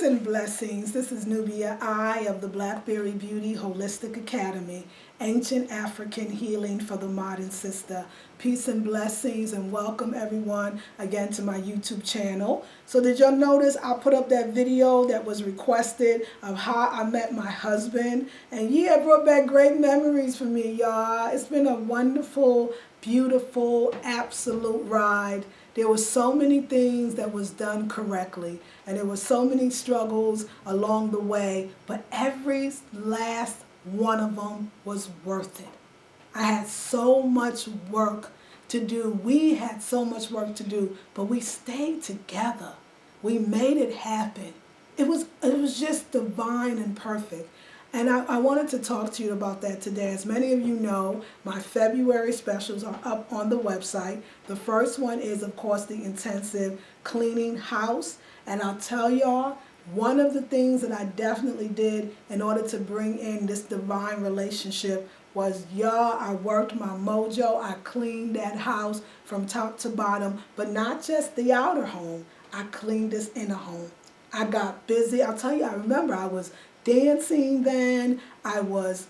Peace and blessings. This is Nubia I of the Blackberry Beauty Holistic Academy, Ancient African Healing for the Modern Sister. Peace and blessings and welcome everyone again to my YouTube channel. So did y'all notice I put up that video that was requested of how I met my husband? And yeah, it brought back great memories for me, y'all. It's been a wonderful, beautiful, absolute ride. There were so many things that was done correctly, and there were so many struggles along the way, but every last one of them was worth it. I had so much work to do. We had so much work to do, but we stayed together. We made it happen. It was just divine and perfect. And I wanted to talk to you about that today. As many of you know, my February specials are up on the website. The first one is, of course, the intensive cleaning house. And I'll tell y'all, one of the things that I definitely did in order to bring in this divine relationship was, y'all, I worked my mojo. I cleaned that house from top to bottom, but not just the outer home. I cleaned this inner home. I got busy. I'll tell you, I remember I was dancing then. I was,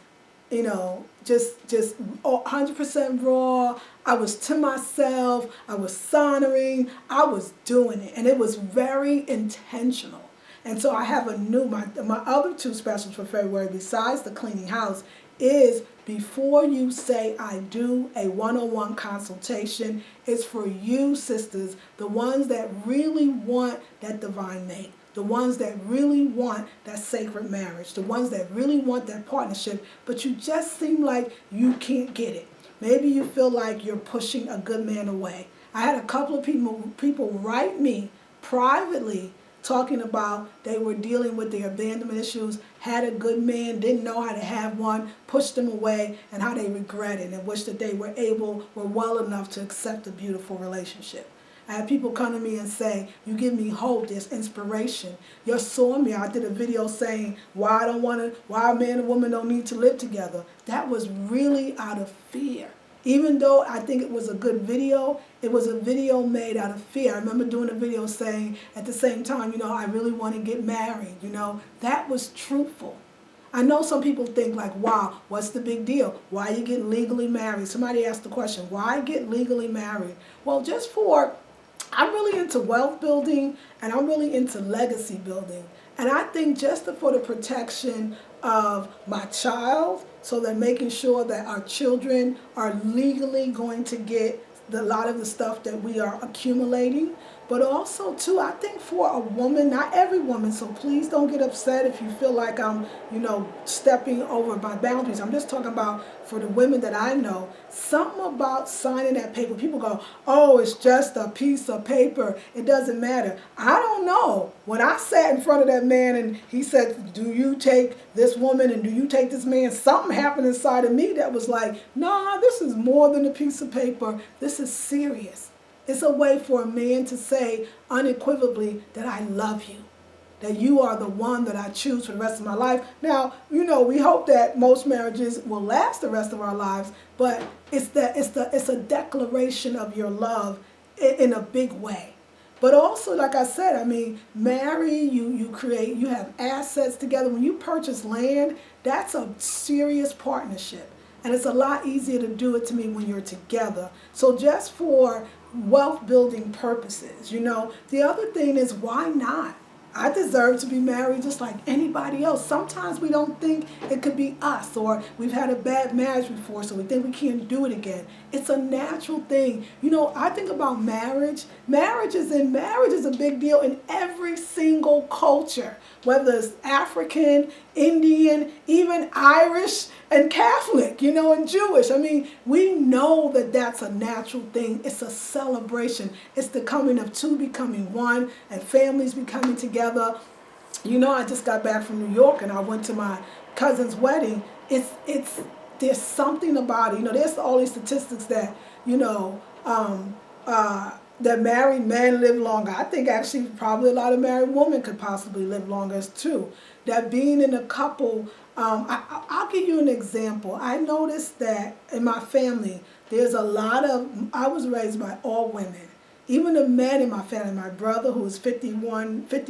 just 100% raw. I was to myself. I was sonoring. I was doing it, and it was very intentional. And so I have my other two specials for February, besides the cleaning house, is before you say I do, a one-on-one consultation. It's for you sisters, the ones that really want that divine mate, the ones that really want that sacred marriage, the ones that really want that partnership, but you just seem like you can't get it. Maybe you feel like you're pushing a good man away. I had a couple of people write me privately talking about they were dealing with their abandonment issues, had a good man, didn't know how to have one, pushed them away, and how they regret it and wish that they were well enough to accept a beautiful relationship. I had people come to me and say, you give me hope, there's inspiration. You saw me, I did a video saying why a man and woman don't need to live together. That was really out of fear. Even though I think it was a good video, it was a video made out of fear. I remember doing a video saying at the same time, I really want to get married, That was truthful. I know some people think like, wow, what's the big deal? Why you get legally married? Somebody asked the question, why get legally married? Well, I'm really into wealth building, and I'm really into legacy building. And I think just for the protection of my child, so that making sure that our children are legally going to get a lot of the stuff that we are accumulating. But also, too, I think for a woman, not every woman, so please don't get upset if you feel like I'm, stepping over my boundaries. I'm just talking about for the women that I know, something about signing that paper. People go, oh, it's just a piece of paper. It doesn't matter. I don't know. When I sat in front of that man and he said, do you take this woman and do you take this man? Something happened inside of me that was like, nah, this is more than a piece of paper. This is serious. It's a way for a man to say unequivocally that I love you, that you are the one that I choose for the rest of my life. Now, we hope that most marriages will last the rest of our lives, but it's a declaration of your love in a big way. But also, like I said, marry, you have assets together. When you purchase land, that's a serious partnership. And it's a lot easier to do it to me when you're together. So just for wealth building purposes, The other thing is, why not? I deserve to be married just like anybody else. Sometimes we don't think it could be us, or we've had a bad marriage before, so we think we can't do it again. It's a natural thing. I think about marriage. Marriage is a big deal in every single culture, whether it's African, Indian, even Irish, and Catholic, and Jewish. We know that that's a natural thing. It's a celebration. It's the coming of two becoming one and families becoming together. I just got back from New York and I went to my cousin's wedding. There's something about it. There's all these statistics that, that married men live longer. I think actually probably a lot of married women could possibly live longer too. That being in a couple, I'll give you an example. I noticed that in my family, I was raised by all women. even the men in my family, my brother who is 50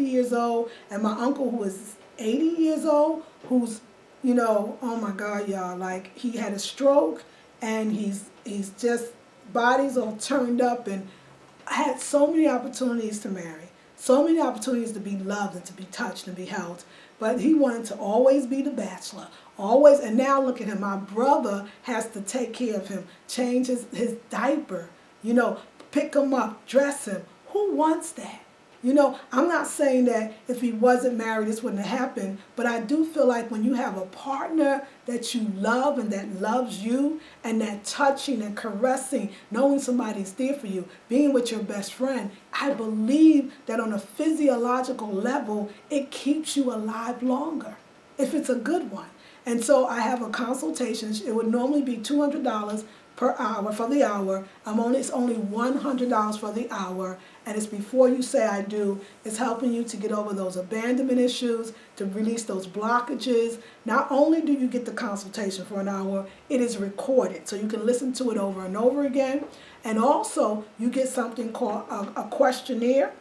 years old, and my uncle who is 80 years old, who's, oh my God, y'all, like he had a stroke and he's just, bodies all turned up, and I had so many opportunities to marry, so many opportunities to be loved and to be touched and be held. But he wanted to always be the bachelor, always. And now look at him. My brother has to take care of him, change his diaper, pick him up, dress him. Who wants that? I'm not saying that if he wasn't married, this wouldn't have happened, but I do feel like when you have a partner that you love and that loves you, and that touching and caressing, knowing somebody's there for you, being with your best friend, I believe that on a physiological level, it keeps you alive longer, if it's a good one. And so I have a consultation. It would normally be $200 per hour for the hour. It's only $100 for the hour, and it's before you say I do. It's helping you to get over those abandonment issues, to release those blockages. Not only do you get the consultation for an hour, it is recorded, so you can listen to it over and over again. And also, you get something called a questionnaire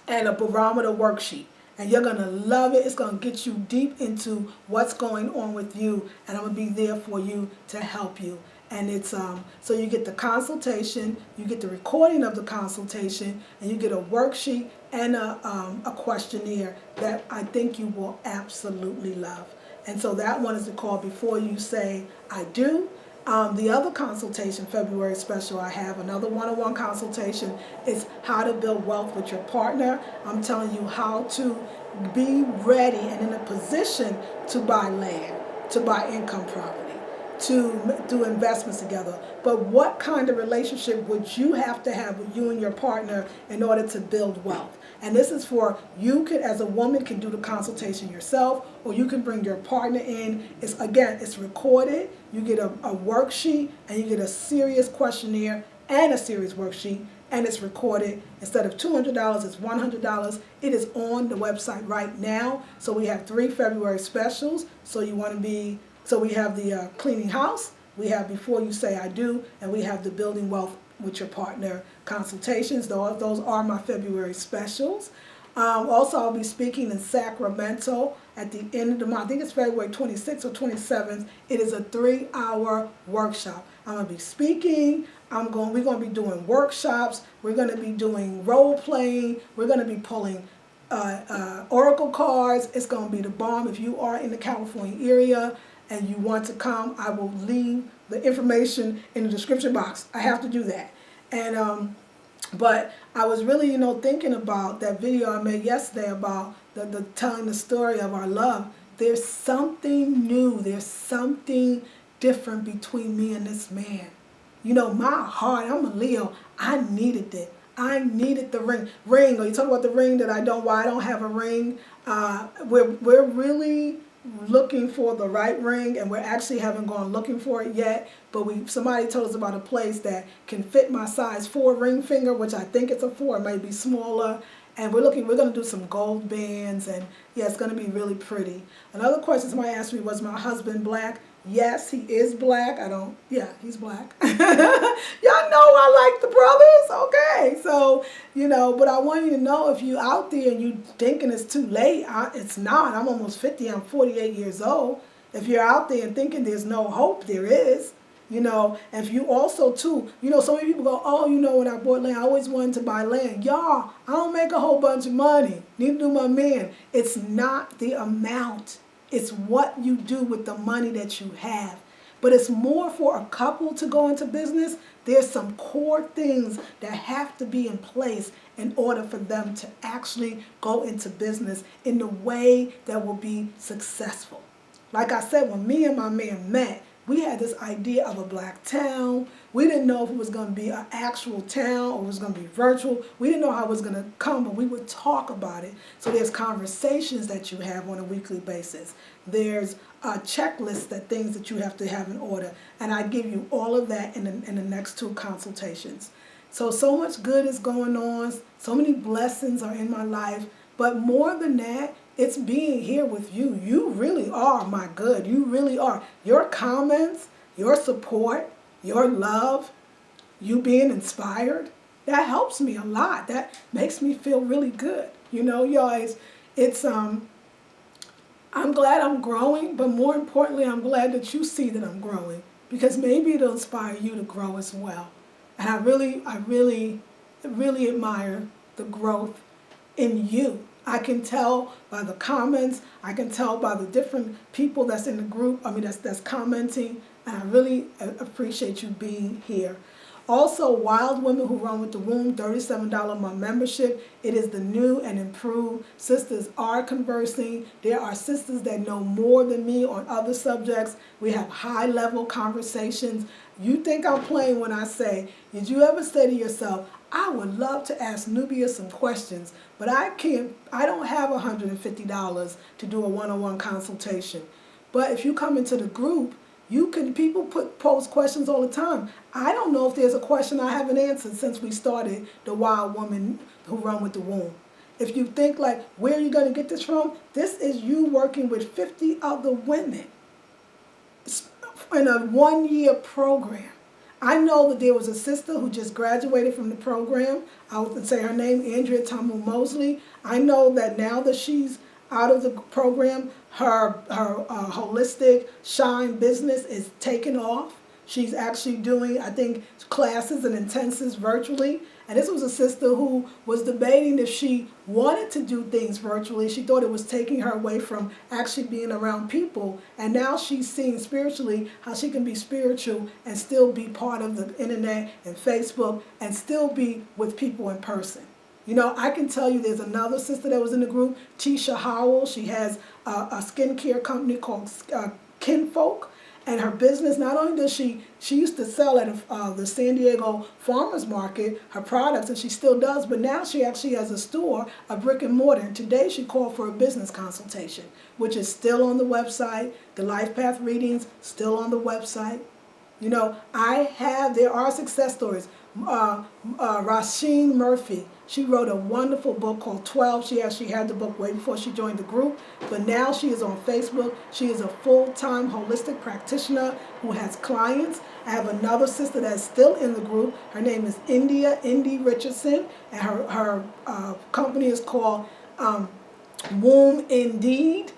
and a barometer worksheet. And you're going to love it. It's going to get you deep into what's going on with you, and I'm going to be there for you to help you. And it's so you get the consultation, you get the recording of the consultation, and you get a worksheet and a questionnaire that I think you will absolutely love. And so that one is called Before You Say I Do. The other consultation, February special, I have another one-on-one consultation. Is how to build wealth with your partner. I'm telling you how to be ready and in a position to buy land, to buy income property, to do investments together. But what kind of relationship would you have to have with you and your partner in order to build wealth? And this is for you can, as a woman, can do the consultation yourself, or you can bring your partner in. It's recorded. You get a worksheet, and you get a serious questionnaire and a serious worksheet, and it's recorded. Instead of $200, it's $100. It is on the website right now. So we have 3 February specials. So we have the cleaning house, we have Before You Say I Do, and we have the building wealth with your partner consultations. Those are my February specials. Also, I'll be speaking in Sacramento at the end of the month. I think it's February 26th or 27th. It is a 3-hour workshop. I'm going to be speaking. We're going to be doing workshops. We're going to be doing role playing. We're going to be pulling oracle cards. It's going to be the bomb. If you are in the California area and you want to come, I will leave the information in the description box. I have to do that. And but I was really, thinking about that video I made yesterday about the telling the story of our love. There's something new. There's something different between me and this man. My heart, I'm a Leo. I needed it. I needed the ring. Or you talk about the ring that why I don't have a ring. We're really looking for the right ring, and we actually haven't gone looking for it yet, but somebody told us about a place that can fit my size 4 ring finger, which I think it's a 4, it might be smaller, and we're going to do some gold bands, and yeah, it's going to be really pretty. Another question somebody asked me, was my husband black? Yes, he is black. He's black. Y'all know I like the brothers, okay? So, but I want you to know, if you out there and you thinking it's too late, it's not. I'm almost 50, I'm 48 years old. If you're out there and thinking there's no hope, there is. And if you also too, so many people go, oh, when I bought land, I always wanted to buy land. Y'all, I don't make a whole bunch of money. Neither do my man. It's not the amount. It's what you do with the money that you have. But it's more for a couple to go into business. There's some core things that have to be in place in order for them to actually go into business in the way that will be successful. Like I said, when me and my man met, we had this idea of a black town. We didn't know if it was going to be an actual town or it was going to be virtual. We didn't know how it was going to come, but we would talk about it. So there's conversations that you have on a weekly basis. There's a checklist things that you have to have in order. And I give you all of that in the next 2 consultations. So much good is going on. So many blessings are in my life. But more than that, it's being here with you. You really are my good. You really are. Your comments, your support, your love, you being inspired, that helps me a lot. That makes me feel really good. You know, y'all, it's I'm glad I'm growing, but more importantly, I'm glad that you see that I'm growing because maybe it'll inspire you to grow as well. And really admire the growth in you. I can tell by the comments, I can tell by the different people that's in the group, that's commenting, and I really appreciate you being here. Also, Wild Women Who Run with the Womb, $37 a month membership. It is the new and improved. Sisters are conversing. There are sisters that know more than me on other subjects. We have high-level conversations. You think I'm playing when I say, did you ever say to yourself, I would love to ask Nubia some questions, but I don't have $150 to do a one-on-one consultation. But if you come into the group, people pose questions all the time. I don't know if there's a question I haven't answered since we started the Wild Woman Who Run with the Womb. If you think like, where are you going to get this from? This is you working with 50 other women in a 1-year program. I know that there was a sister who just graduated from the program. I would say her name, Andrea Tamu Mosley. I know that now that she's out of the program, her holistic shine business is taking off. She's actually doing, I think, classes and intensives virtually. And this was a sister who was debating if she wanted to do things virtually. She thought it was taking her away from actually being around people. And now she's seeing spiritually how she can be spiritual and still be part of the internet and Facebook and still be with people in person. You know, I can tell you there's another sister that was in the group, Tisha Howell. She has a skincare company called Kinfolk. And her business, not only does she used to sell at the San Diego Farmers Market, her products, and she still does, but now she actually has a store, a brick and mortar. And today she called for a business consultation, which is still on the website. The Life Path readings, still on the website. You know, there are success stories. Rasheen Murphy, she wrote a wonderful book called 12. She actually had the book way before she joined the group, but now she is on Facebook. She is a full-time holistic practitioner who has clients. I have another sister that's still in the group. Her name is Indy Richardson, and her company is called Womb Indeed.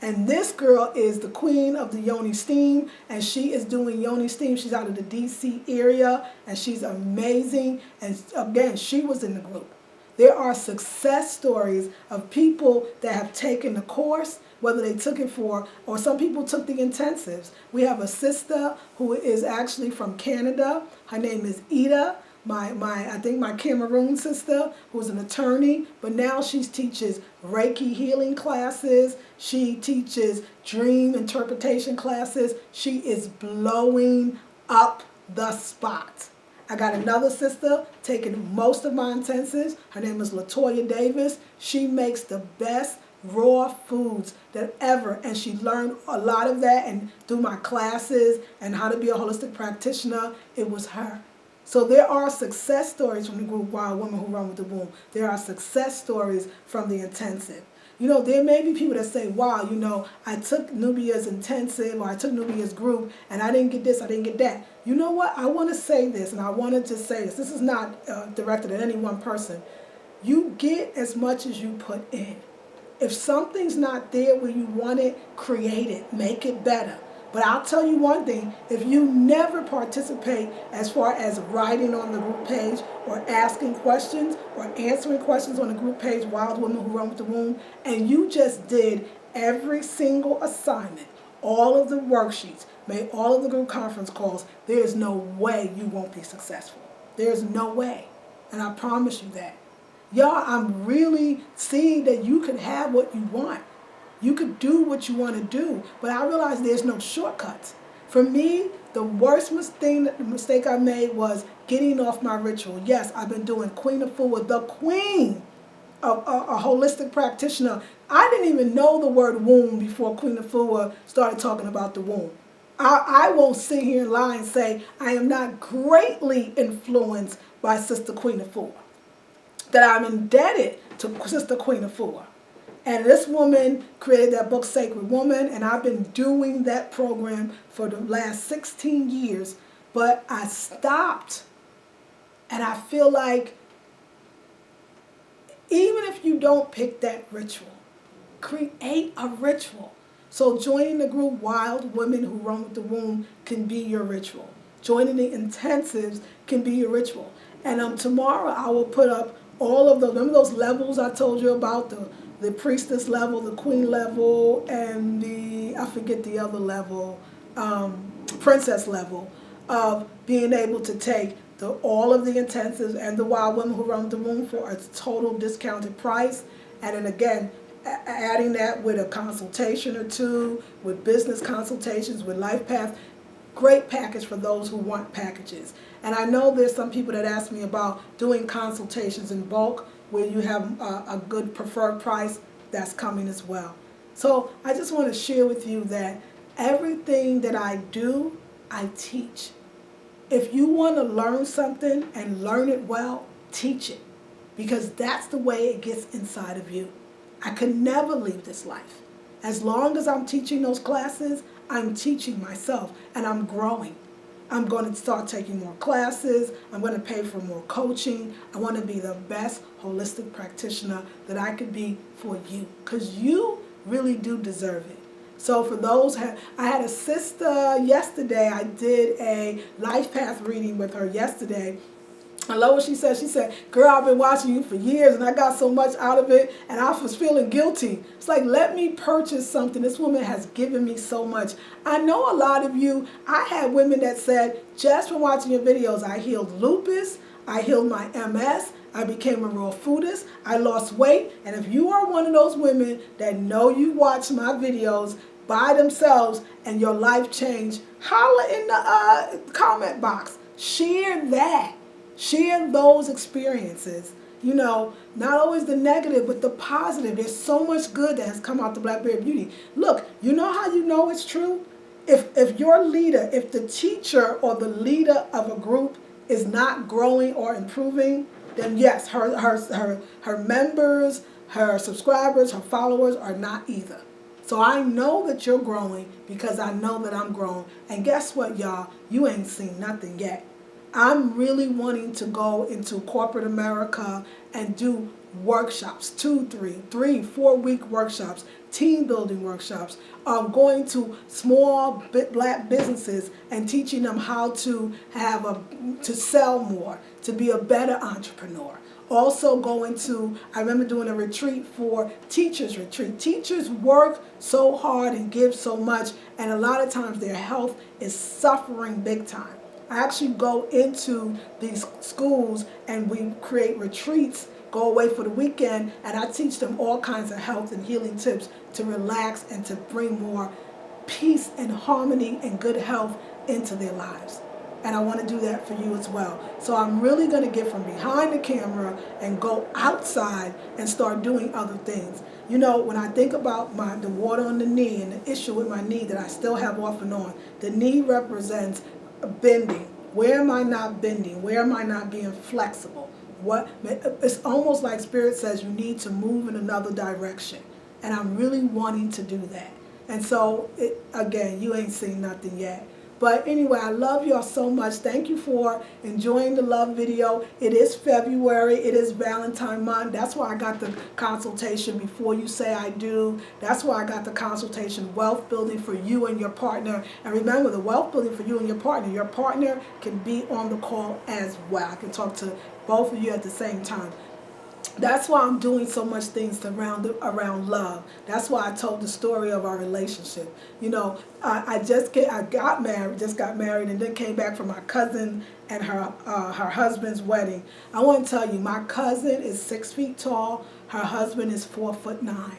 And this girl is the queen of the Yoni Steam, and she is doing Yoni Steam. She's out of the DC area, and she's amazing. And again, she was in the group. There are success stories of people that have taken the course, whether they took it or some people took the intensives. We have a sister who is actually from Canada. Her name is Ida. I think my Cameroon sister, who's an attorney, but now she teaches Reiki healing classes. She teaches dream interpretation classes. She is blowing up the spot. I got another sister taking most of my intensives. Her name is LaToya Davis. She makes the best raw foods that ever, and she learned a lot of that and through my classes and how to be a holistic practitioner. It was her. So there are success stories from the group Wild Women Who Run with the Womb. There are success stories from the intensive. You know, there may be people that say, wow, you know, I took Nubia's intensive or I took Nubia's group and I didn't get this, I didn't get that. You know what? I want to say this, and I wanted to say this. This is not directed at any one person. You get as much as you put in. If something's not there where you want it, create it. Make it better. But I'll tell you one thing, if you never participate as far as writing on the group page or asking questions or answering questions on the group page, Wild Women Who Run with the Womb, and you just did every single assignment, all of the worksheets, made all of the group conference calls, there's no way you won't be successful. There's no way. And I promise you that. Y'all, I'm really seeing that you can have what you want. You could do what you want to do, but I realize there's no shortcuts. For me, the worst mistake I made was getting off my ritual. Yes, I've been doing Queen of Fuwa, the queen of a holistic practitioner. I didn't even know the word womb before Queen of Fuwa started talking about the womb. I won't sit here and lie and say I am not greatly influenced by Sister Queen of Fuwa, that I'm indebted to Sister Queen of Fuwa. And this woman created that book, Sacred Woman, and I've been doing that program for the last 16 years. But I stopped And I feel like even if you don't pick that ritual, create a ritual. So joining the group Wild Women Who Run with the Womb can be your ritual. Joining the intensives can be your ritual. And tomorrow I will put up all of those. Remember those levels I told you about? The priestess level, the queen level, and I forget the other level, princess level, of being able to take all of the intensives and the Wild Women Who Run with the Womb for a total discounted price. And then again, adding that with a consultation or two, with business consultations, with life path. Great package for those who want packages. And I know there's some people that ask me about doing consultations in bulk where you have a good preferred price. That's coming as well. So I just want to share with you that everything that I do, I teach. If you want to learn something and learn it well, teach it, because that's the way it gets inside of you. I could never leave this life. As long as I'm teaching those classes, I'm teaching myself and I'm growing. I'm going to start taking more classes. I'm going to pay for more coaching. I want to be the best holistic practitioner that I could be for you, because you really do deserve it. So for those, I had a sister yesterday. I did a life path reading with her yesterday. I love what she said. She said, girl, I've been watching you for years and I got so much out of it and I was feeling guilty. It's like, let me purchase something. This woman has given me so much. I know a lot of you, I had women that said, just from watching your videos, I healed lupus, I healed my MS, I became a raw foodist, I lost weight. And if you are one of those women that know you watch my videos by themselves and your life changed, holla in the comment box. Share that. Share those experiences. You know, not always the negative, but the positive. There's so much good that has come out the Blackberry Beauty. Look, you know how you know it's true? If your leader, if the teacher or the leader of a group is not growing or improving, then yes, her members, her subscribers, her followers are not either. So I know that you're growing because I know that I'm growing. And guess what, y'all? You ain't seen nothing yet. I'm really wanting to go into corporate America and do workshops, 2, 3, 4 week workshops, team building workshops, going to small black businesses and teaching them how to to sell more, to be a better entrepreneur. Also going to, I remember doing a retreat for teachers retreat. Teachers work so hard and give so much, and a lot of times their health is suffering big time. I actually go into these schools and we create retreats, go away for the weekend, and I teach them all kinds of health and healing tips to relax and to bring more peace and harmony and good health into their lives. And I want to do that for you as well. So I'm really going to get from behind the camera and go outside and start doing other things. You know, when I think about the water on the knee and the issue with my knee that I still have off and on, the knee represents bending. Where am I not bending? Where am I not being flexible? It's almost like Spirit says you need to move in another direction. And I'm really wanting to do that. And so, again, you ain't seen nothing yet. But anyway, I love y'all so much. Thank you for enjoying the love video. It is February. It is Valentine month. That's why I got the consultation Before You Say I Do. That's why I got the consultation Wealth Building for You and Your Partner. And remember, the Wealth Building for You and your partner can be on the call as well. I can talk to both of you at the same time. That's why I'm doing so much things around love. That's why I told the story of our relationship. You know, I got married, and then came back from my cousin and her husband's wedding. I want to tell you, my cousin is 6 feet tall. Her husband is 4'9".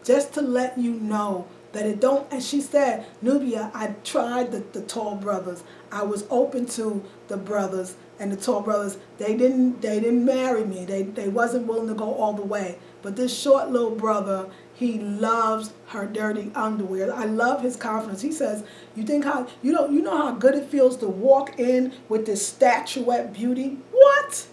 Just to let you know that it don't. And she said, Nubia, I tried the tall brothers. I was open to the brothers. And the tall brothers, they didn't marry me. They wasn't willing to go all the way. But this short little brother, he loves her dirty underwear. I love his confidence. He says, you know how good it feels to walk in with this statuette beauty? What?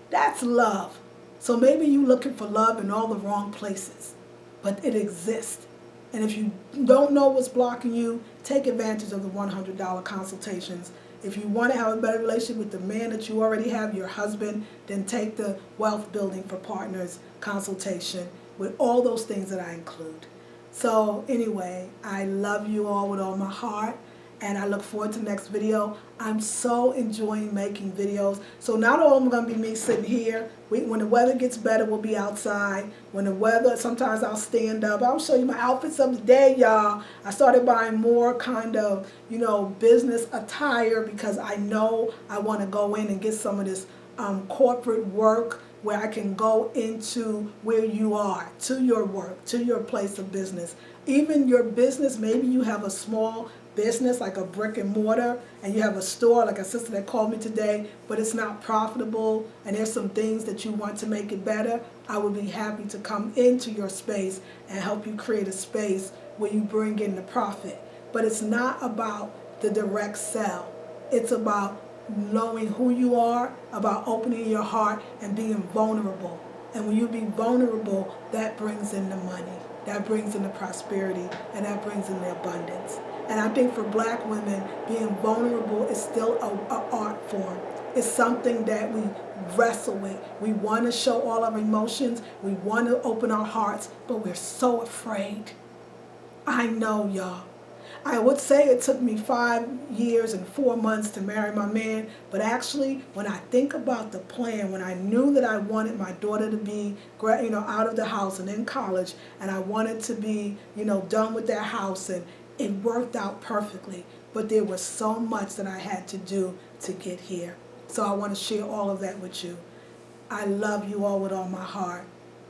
That's love. So maybe you're looking for love in all the wrong places. But it exists. And if you don't know what's blocking you, take advantage of the $100 consultations. If you want to have a better relationship with the man that you already have, your husband, then take the Wealth Building for Partners consultation with all those things that I include. So anyway, I love you all with all my heart, and I look forward to the next video. I'm so enjoying making videos. So not all of them are going to be me sitting here. When the weather gets better, we'll be outside. When the weather, sometimes I'll stand up. I'll show you my outfits of the day, y'all. I started buying more kind of, business attire because I know I want to go in and get some of this corporate work where I can go into where you are, to your work, to your place of business. Even your business, maybe you have a small business like a brick and mortar, and you have a store like a sister that called me today, but it's not profitable and there's some things that you want to make it better. I would be happy to come into your space and help you create a space where you bring in the profit. But it's not about the direct sell. It's about knowing who you are, about opening your heart and being vulnerable. And when you be vulnerable, that brings in the money, that brings in the prosperity, and that brings in the abundance. And I think for black women, being vulnerable is still an art form. It's something that we wrestle with. We want to show all our emotions. We want to open our hearts, but we're so afraid. I know, y'all. I would say it took me 5 years and 4 months to marry my man, but actually, when I think about the plan, when I knew that I wanted my daughter to be, out of the house and in college, and I wanted to be, done with that house, and it worked out perfectly. But there was so much that I had to do to get here. So I want to share all of that with you. I love you all with all my heart,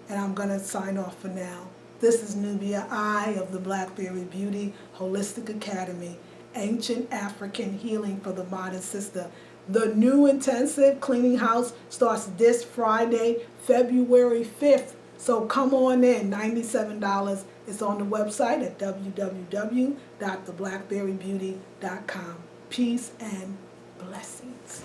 and I'm going to sign off for now. This is Nubia I of the Blackberry Beauty Holistic Academy, Ancient African Healing for the Modern Sister. The new intensive cleaning house starts this Friday, February 5th. So come on in, $97. It's on the website at www.theblackberrybeauty.com. Peace and blessings.